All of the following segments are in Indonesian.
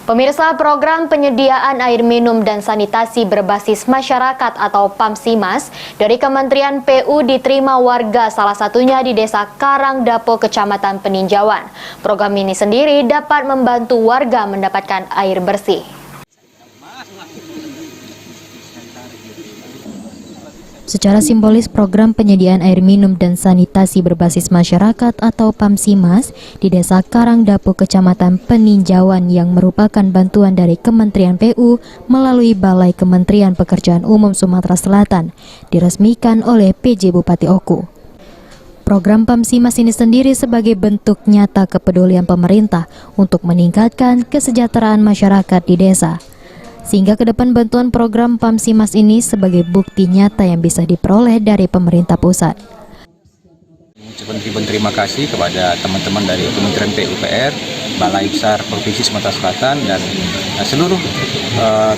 Pemirsa, program penyediaan air minum dan sanitasi berbasis masyarakat atau PAMSIMAS dari Kementerian PU diterima warga, salah satunya di Desa Karangdapo, Kecamatan Peninjauan. Program ini sendiri dapat membantu warga mendapatkan air bersih. Secara simbolis, program penyediaan air minum dan sanitasi berbasis masyarakat atau PAMSIMAS di Desa Karangdapo, Kecamatan Peninjauan yang merupakan bantuan dari Kementerian PU melalui Balai Kementerian Pekerjaan Umum Sumatera Selatan diresmikan oleh PJ Bupati Oku. Program PAMSIMAS ini sendiri sebagai bentuk nyata kepedulian pemerintah untuk meningkatkan kesejahteraan masyarakat di desa. Sehingga ke depan bantuan program PAMSIMAS ini sebagai bukti nyata yang bisa diperoleh dari pemerintah pusat. Mengucapkan terima kasih kepada teman-teman dari Kementerian PUPR, Balai Besar Provinsi Sumatera Selatan, dan seluruh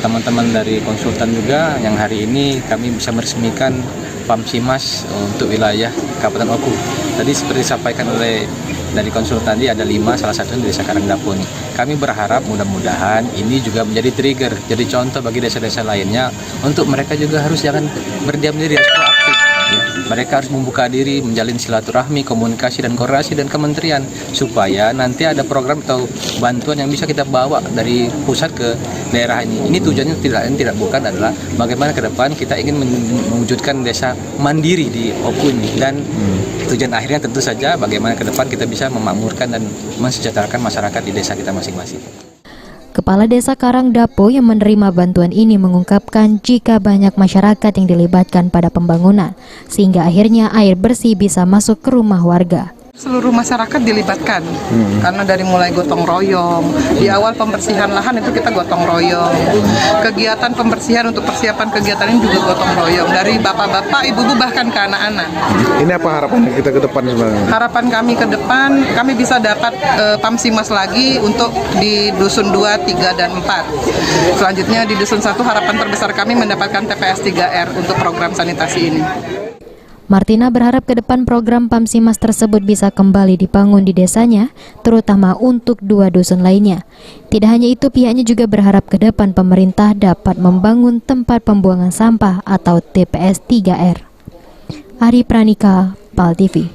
teman-teman dari konsultan juga yang hari ini kami bisa meresmikan PAMSIMAS untuk wilayah Kabupaten Oku. Tadi seperti disampaikan oleh dari konsultan tadi ada 5, salah satunya di Desa Karangdapo ini. Kami berharap mudah-mudahan ini juga menjadi trigger, jadi contoh bagi desa-desa lainnya untuk mereka juga harus jangan berdiam diri, harus proaktif. Ya. Mereka harus membuka diri, menjalin silaturahmi, komunikasi dan koordinasi dan kementerian supaya nanti ada program atau bantuan yang bisa kita bawa dari pusat ke daerah ini. Ini tujuannya tidak bukan adalah bagaimana ke depan kita ingin mewujudkan desa mandiri di Oku ini, dan tujuan akhirnya tentu saja bagaimana ke depan kita bisa memakmurkan dan mensejahterakan masyarakat di desa kita masing-masing. Kepala Desa Karangdapo yang menerima bantuan ini mengungkapkan jika banyak masyarakat yang dilibatkan pada pembangunan, sehingga akhirnya air bersih bisa masuk ke rumah warga. Seluruh masyarakat dilibatkan, karena dari mulai gotong royong, di awal pembersihan lahan itu kita gotong royong, kegiatan pembersihan untuk persiapan kegiatan ini juga gotong royong, dari bapak-bapak, ibu-ibu, bahkan ke anak-anak. Ini apa harapan kita ke depan sebenarnya? Harapan kami ke depan, kami bisa dapat PAMSIMAS lagi untuk di Dusun 2, 3, dan 4. Selanjutnya di Dusun 1, harapan terbesar kami mendapatkan TPS 3R untuk program sanitasi ini. Martina berharap ke depan program PAMSIMAS tersebut bisa kembali dibangun di desanya, terutama untuk 2 dusun lainnya. Tidak hanya itu, pihaknya juga berharap ke depan pemerintah dapat membangun tempat pembuangan sampah atau TPS 3R. Ari Pranika, PAL TV.